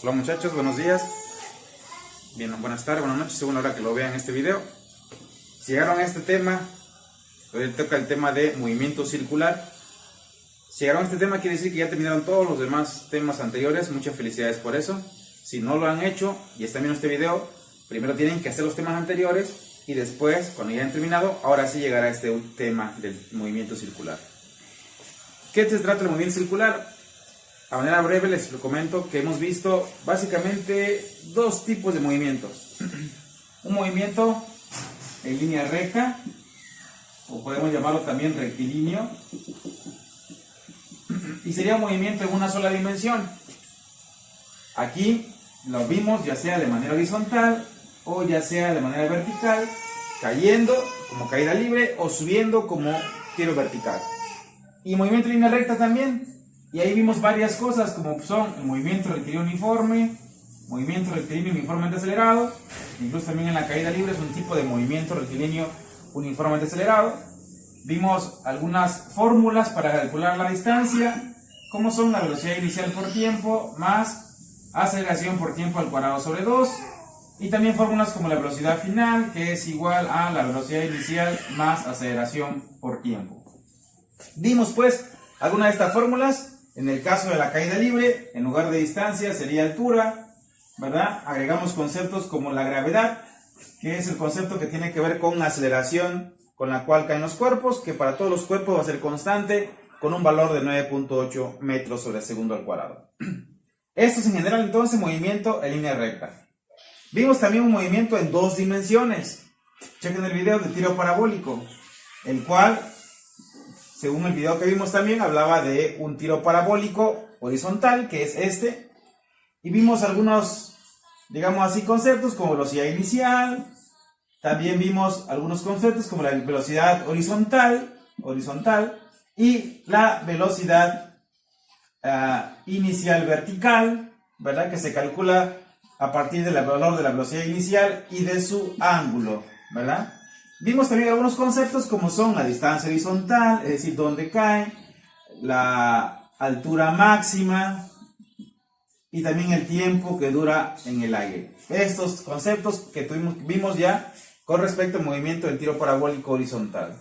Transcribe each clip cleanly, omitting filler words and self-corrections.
Hola muchachos, buenos días. Bien, buenas tardes, buenas noches, según la hora que lo vean este video. Si llegaron a este tema, hoy toca el tema de movimiento circular. Si llegaron a este tema, quiere decir que ya terminaron todos los demás temas anteriores. Muchas felicidades por eso. Si no lo han hecho y están viendo este video, primero tienen que hacer los temas anteriores y después, cuando ya hayan terminado, ahora sí llegará este tema del movimiento circular. ¿Qué se trata del movimiento circular? A manera breve les comento que hemos visto básicamente dos tipos de movimientos. Un movimiento en línea recta, o podemos llamarlo también rectilíneo, y sería un movimiento en una sola dimensión. Aquí lo vimos ya sea de manera horizontal o ya sea de manera vertical, cayendo como caída libre o subiendo como tiro vertical. Y movimiento en línea recta también. Y ahí vimos varias cosas como son el movimiento rectilíneo uniforme, movimiento rectilíneo uniformemente acelerado, incluso también en la caída libre es un tipo de movimiento rectilíneo uniformemente acelerado. Vimos algunas fórmulas para calcular la distancia, como son la velocidad inicial por tiempo más aceleración por tiempo al cuadrado sobre 2, y también fórmulas como la velocidad final, que es igual a la velocidad inicial más aceleración por tiempo. Vimos pues algunas de estas fórmulas. En el caso de la caída libre, en lugar de distancia sería altura, ¿verdad? Agregamos conceptos como la gravedad, que es el concepto que tiene que ver con la aceleración con la cual caen los cuerpos, que para todos los cuerpos va a ser constante, con un valor de 9.8 metros sobre segundo al cuadrado. Esto es en general entonces movimiento en línea recta. Vimos también un movimiento en dos dimensiones. Chequen el video de tiro parabólico, el cual, según el video que vimos también, hablaba de un tiro parabólico horizontal, que es este. Y vimos algunos, digamos así, conceptos como velocidad inicial. También vimos algunos conceptos como la velocidad horizontal y la velocidad inicial vertical, ¿verdad? Que se calcula a partir del valor de la velocidad inicial y de su ángulo, ¿verdad? Vimos también algunos conceptos como son la distancia horizontal, es decir, dónde cae, la altura máxima y también el tiempo que dura en el aire. Estos conceptos que vimos ya con respecto al movimiento del tiro parabólico horizontal.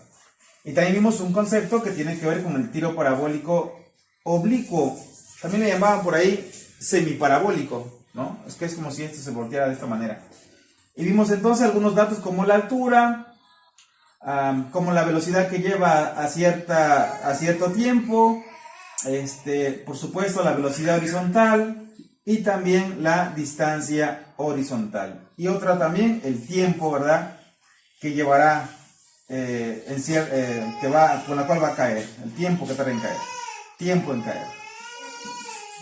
Y también vimos un concepto que tiene que ver con el tiro parabólico oblicuo. También le llamaban por ahí semiparabólico, ¿no? Es que es como si esto se volteara de esta manera. Y vimos entonces algunos datos como la altura, como la velocidad que lleva a cierto tiempo, por supuesto la velocidad horizontal y también la distancia horizontal. Y otra también el tiempo, ¿verdad? Que llevará, con la cual va a caer, el tiempo que tarda en caer, tiempo en caer,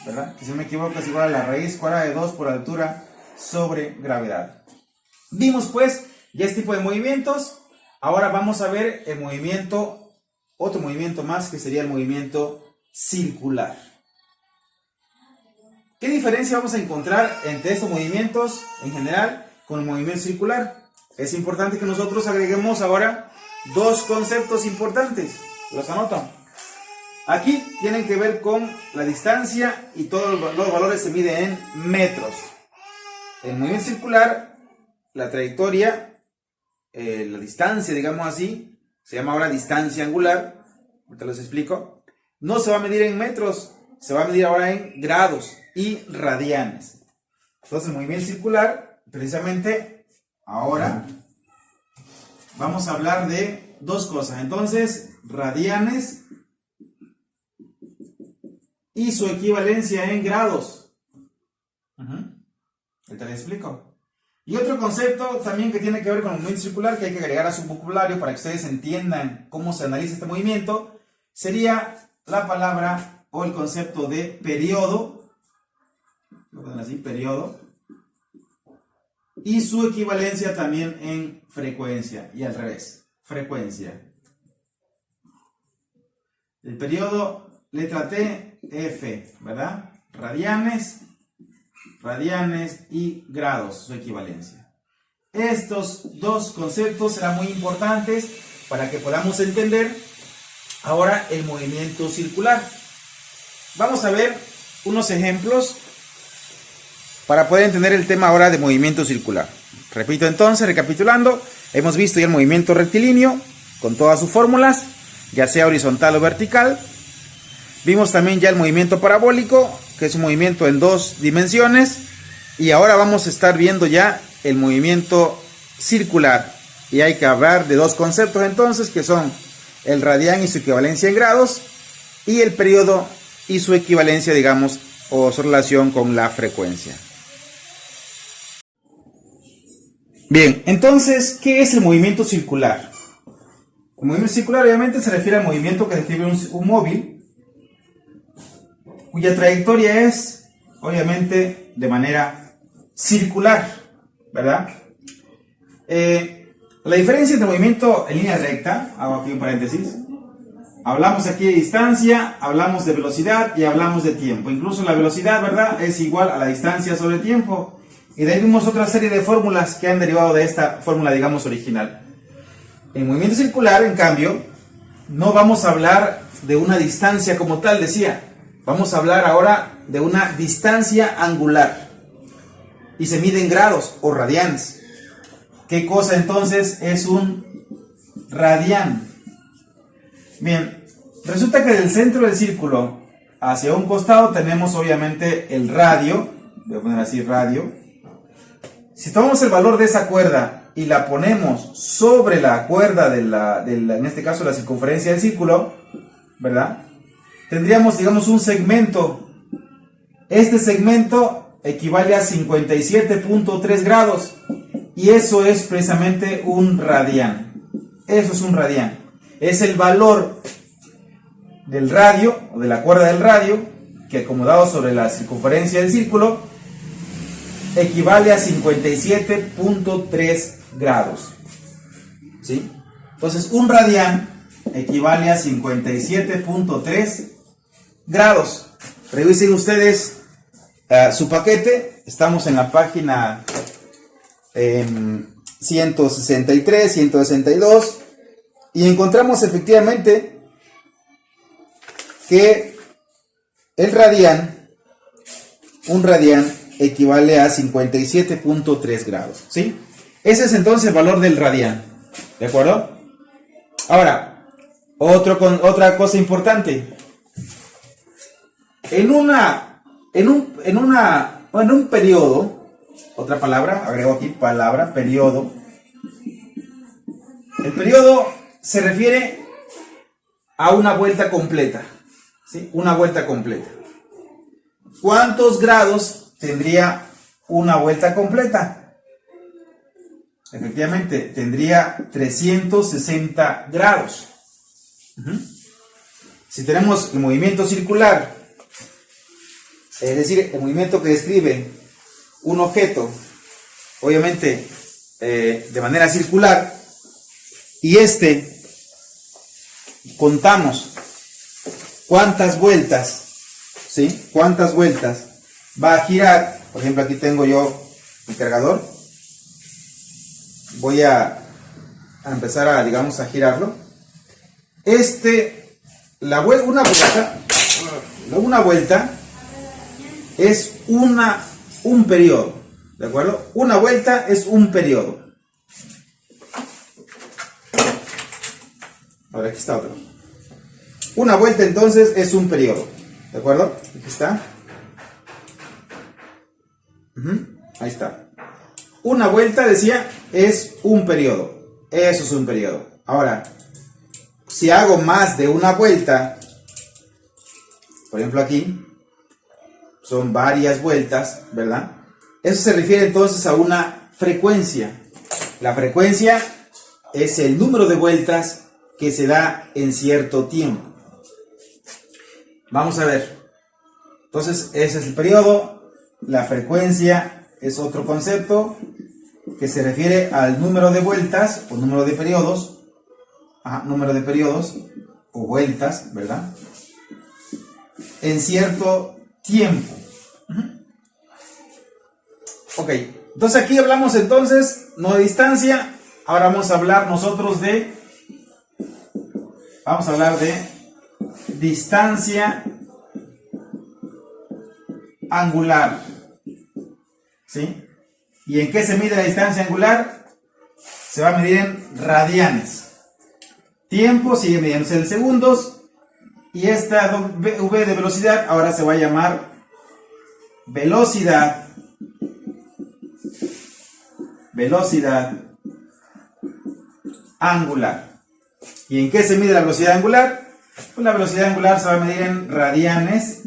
¿verdad? Que si no me equivoco es igual a la raíz cuadrada de 2 por altura sobre gravedad. Vimos pues ya este tipo de movimientos. Ahora vamos a ver el movimiento, otro movimiento más, que sería el movimiento circular. ¿Qué diferencia vamos a encontrar entre estos movimientos en general con el movimiento circular? Es importante que nosotros agreguemos ahora dos conceptos importantes. ¿Los anotan? Aquí tienen que ver con la distancia y todos los valores se miden en metros. En el movimiento circular, la trayectoria, la distancia, digamos así, se llama ahora distancia angular, ahorita les explico, no se va a medir en metros, se va a medir ahora en grados y radianes. Entonces el movimiento circular, precisamente ahora vamos a hablar de dos cosas, entonces radianes y su equivalencia en grados. Ahorita les explico. Y otro concepto también que tiene que ver con el movimiento circular, que hay que agregar a su vocabulario para que ustedes entiendan cómo se analiza este movimiento, sería la palabra o el concepto de periodo, así, periodo, y su equivalencia también en frecuencia, y al revés, frecuencia. El periodo, letra T, F, ¿verdad? Radianes y grados, su equivalencia. Estos dos conceptos serán muy importantes para que podamos entender ahora el movimiento circular. Vamos a ver unos ejemplos para poder entender el tema ahora de movimiento circular. Repito entonces, recapitulando, hemos visto ya el movimiento rectilíneo con todas sus fórmulas, ya sea horizontal o vertical. Vimos también ya el movimiento parabólico, que es un movimiento en dos dimensiones. Y ahora vamos a estar viendo ya el movimiento circular. Y hay que hablar de dos conceptos entonces, que son el radián y su equivalencia en grados, y el periodo y su equivalencia, digamos, o su relación con la frecuencia. Bien, entonces, ¿qué es el movimiento circular? El movimiento circular obviamente se refiere al movimiento que describe un móvil, cuya trayectoria es, obviamente, de manera circular, ¿verdad? La diferencia entre movimiento en línea recta, hago aquí un paréntesis, hablamos aquí de distancia, hablamos de velocidad y hablamos de tiempo. Incluso la velocidad, ¿verdad?, es igual a la distancia sobre tiempo. Y de ahí vimos otra serie de fórmulas que han derivado de esta fórmula, digamos, original. En movimiento circular, en cambio, no vamos a hablar de una distancia como tal, decía. Vamos a hablar ahora de una distancia angular. Y se mide en grados o radianes. ¿Qué cosa entonces es un radián? Bien, resulta que del centro del círculo hacia un costado tenemos obviamente el radio. Voy a poner así radio. Si tomamos el valor de esa cuerda y la ponemos sobre la cuerda en este caso la circunferencia del círculo, ¿verdad?, tendríamos, digamos, un segmento. Este segmento equivale a 57.3 grados y eso es precisamente un radián. Eso es un radián. Es el valor del radio o de la cuerda del radio que, acomodado sobre la circunferencia del círculo, equivale a 57.3 grados. ¿Sí? Entonces, un radián equivale a 57.3 grados. Revisen ustedes su paquete. Estamos en la página 163, 162. Y encontramos efectivamente que un radián equivale a 57.3 grados, ¿sí? Ese es entonces el valor del radián, ¿de acuerdo? Ahora, otra cosa importante. En un periodo, otra palabra, agrego aquí palabra, periodo. El periodo se refiere a una vuelta completa, ¿sí? Una vuelta completa. ¿Cuántos grados tendría una vuelta completa? Efectivamente, tendría 360 grados. Si tenemos el movimiento circular, es decir, el movimiento que describe un objeto, obviamente de manera circular, y contamos cuántas vueltas, ¿sí?, cuántas vueltas va a girar. Por ejemplo, aquí tengo yo mi cargador. Voy a empezar a, digamos, a girarlo. Una vuelta es un periodo, ¿de acuerdo? Una vuelta es un periodo. Ahora aquí está otro. Una vuelta entonces es un periodo, ¿de acuerdo? Aquí está. Ahí está. Una vuelta, decía, es un periodo. Eso es un periodo. Ahora, si hago más de una vuelta, por ejemplo aquí, son varias vueltas, ¿verdad? Eso se refiere entonces a una frecuencia. La frecuencia es el número de vueltas que se da en cierto tiempo. Vamos a ver. Entonces, ese es el periodo. La frecuencia es otro concepto que se refiere al número de vueltas o número de periodos. Número de periodos o vueltas, ¿verdad?, en cierto tiempo. Ok, entonces aquí hablamos entonces no de distancia. Ahora vamos a hablar nosotros de distancia angular. ¿sí? ¿Y en qué se mide la distancia angular? Se va a medir en radianes. Tiempo sigue midiéndose en segundos. Y esta v de velocidad ahora se va a llamar velocidad. Velocidad angular. ¿Y en qué se mide la velocidad angular? Pues la velocidad angular se va a medir en radianes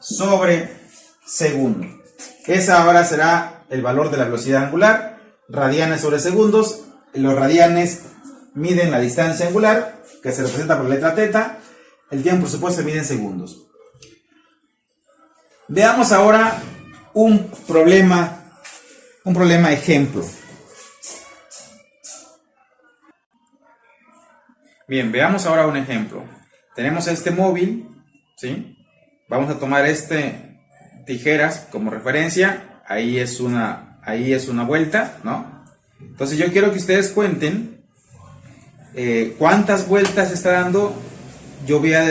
sobre segundo. Esa ahora será el valor de la velocidad angular, radianes sobre segundos. Los radianes miden la distancia angular, que se representa por la letra θ. El tiempo, por supuesto, se mide en segundos. Veamos ahora un problema ejemplo. Bien, veamos ahora un ejemplo. Tenemos este móvil, ¿sí? Vamos a tomar tijeras como referencia. Ahí es una vuelta, ¿no? Entonces yo quiero que ustedes cuenten cuántas vueltas está dando. Yo voy a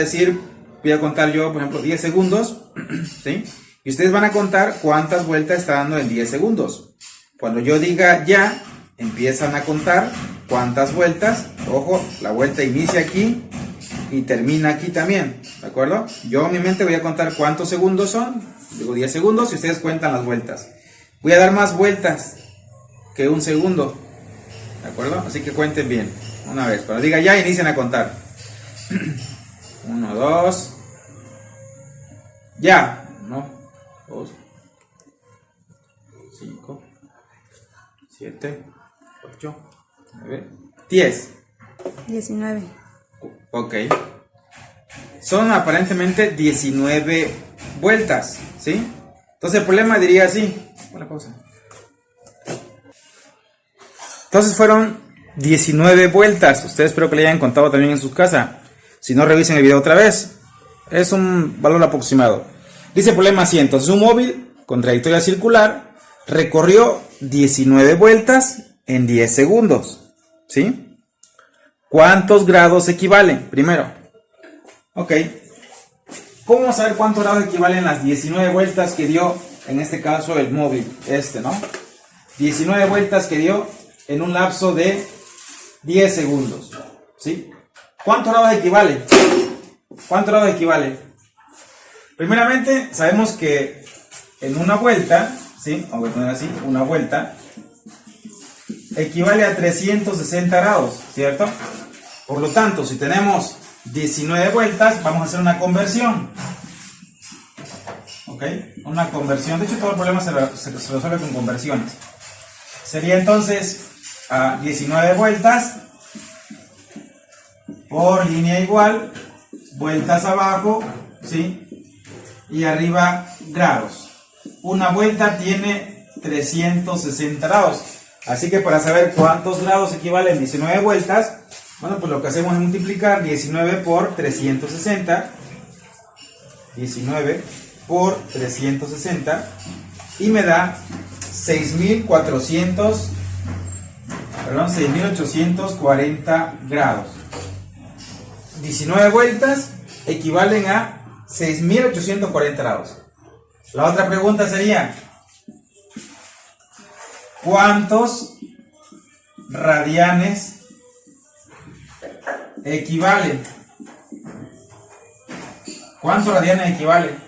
contar yo, por ejemplo, 10 segundos, ¿sí? Y ustedes van a contar cuántas vueltas está dando en 10 segundos. Cuando yo diga ya, empiezan a contar cuántas vueltas. Ojo, la vuelta inicia aquí y termina aquí también, ¿de acuerdo? Yo en mi mente voy a contar cuántos segundos son. Digo 10 segundos y ustedes cuentan las vueltas. Voy a dar más vueltas que un segundo, ¿de acuerdo? Así que cuenten bien. Una vez, cuando diga ya, inicien a contar. 1, 2. Ya. 1, 2, 5, 7, 8, 9, 10. 19. Ok. Son aparentemente 19 vueltas, ¿sí? Entonces el problema diría así. Buena cosa. Entonces fueron 19 vueltas. Ustedes espero que le hayan contado también en su casa. Si no, revisen el video otra vez. Es un valor aproximado. Dice el problema así. Entonces un móvil con trayectoria circular recorrió 19 vueltas en 10 segundos, ¿sí? ¿Cuántos grados equivalen? Primero. Ok. ¿Cómo vamos a ver cuántos grados equivalen las 19 vueltas que dio, en este caso, el móvil? ¿No? 19 vueltas que dio en un lapso de 10 segundos. ¿Sí? ¿Cuántos grados equivale? ¿Cuántos grados equivale? Primeramente, sabemos que en una vuelta, ¿sí? Vamos a poner así, una vuelta equivale a 360 grados, ¿cierto? Por lo tanto, si tenemos 19 vueltas, vamos a hacer una conversión. ¿Ok? Una conversión. De hecho, todo el problema se resuelve con conversiones. Sería entonces 19 vueltas por línea igual, vueltas abajo, ¿sí? Y arriba grados. Una vuelta tiene 360 grados. Así que para saber cuántos grados equivalen 19 vueltas, bueno, pues lo que hacemos es multiplicar 19 por 360. 19 por 360. Y me da 6.840 grados. 19 vueltas equivalen a 6.840 grados. La otra pregunta sería: ¿cuántos radianes equivalen? ¿Cuántos radianes equivalen?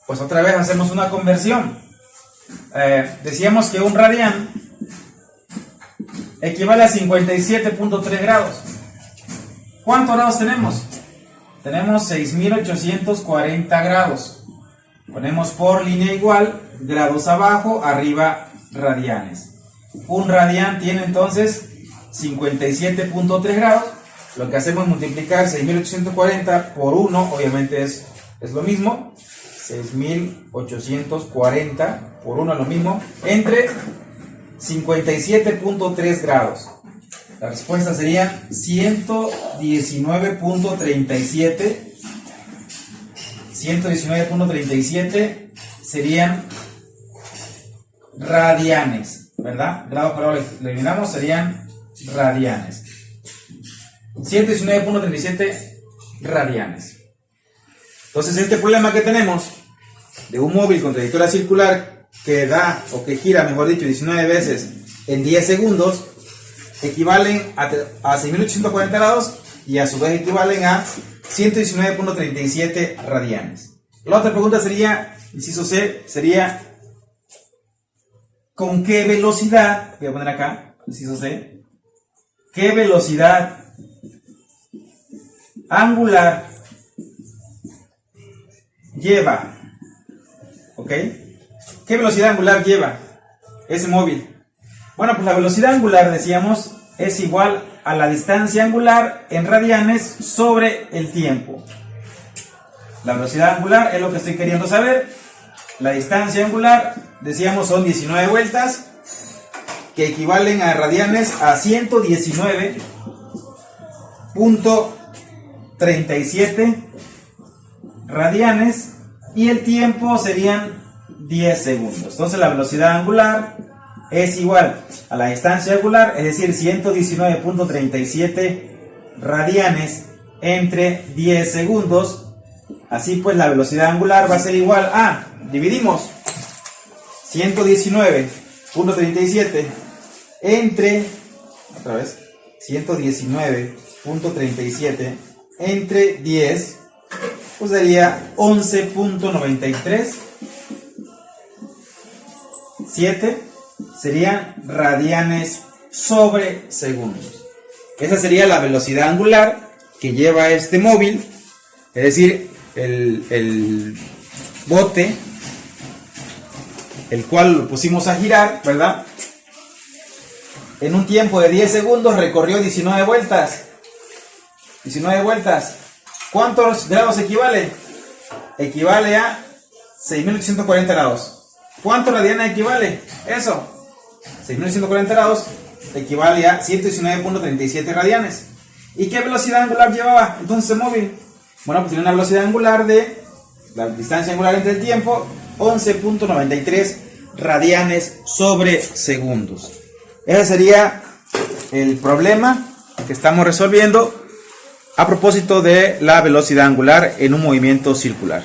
Pues otra vez hacemos una conversión. Decíamos que un radián equivale a 57.3 grados. ¿Cuántos grados tenemos? Tenemos 6.840 grados. Ponemos por línea igual, grados abajo, arriba radianes. Un radián tiene entonces 57.3 grados. Lo que hacemos es multiplicar 6.840 por 1, obviamente es lo mismo. 6.840 por 1 es lo mismo, entre 57.3 grados. La respuesta sería 119.37. 119.37 serían radianes, ¿verdad? Grados por grado le eliminamos, serían radianes. 119.37 radianes. Entonces este problema que tenemos de un móvil con trayectoria circular que da, o que gira, mejor dicho, 19 veces en 10 segundos, equivalen a 6.840 grados y a su vez equivalen a 119.37 radianes. La otra pregunta sería, inciso C, sería ¿con qué velocidad, voy a poner acá, inciso C, qué velocidad angular lleva, ¿ok? ¿Qué velocidad angular lleva ese móvil? Bueno, pues la velocidad angular, decíamos, es igual a la distancia angular en radianes sobre el tiempo. La velocidad angular es lo que estoy queriendo saber. La distancia angular, decíamos, son 19 vueltas, que equivalen a radianes a 119.37 radianes, y el tiempo serían 10 segundos. Entonces la velocidad angular es igual a la distancia angular, es decir, 119.37 radianes entre 10 segundos. Así pues, la velocidad angular va a ser igual a, dividimos 119.37 entre, otra vez, 119.37 entre 10, pues sería 11.93. 7 serían radianes sobre segundos. Esa sería la velocidad angular que lleva este móvil, es decir, el bote, el cual lo pusimos a girar, ¿verdad? En un tiempo de 10 segundos recorrió 19 vueltas. 19 vueltas. ¿Cuántos grados equivale? Equivale a 6.840 grados. ¿Cuántos radianes equivale? Eso. 6.840 grados equivale a 119.37 radianes. ¿Y qué velocidad angular llevaba entonces el móvil? Bueno, pues tiene una velocidad angular de la distancia angular entre el tiempo, 11.93 radianes sobre segundos. Ese sería el problema que estamos resolviendo a propósito de la velocidad angular en un movimiento circular.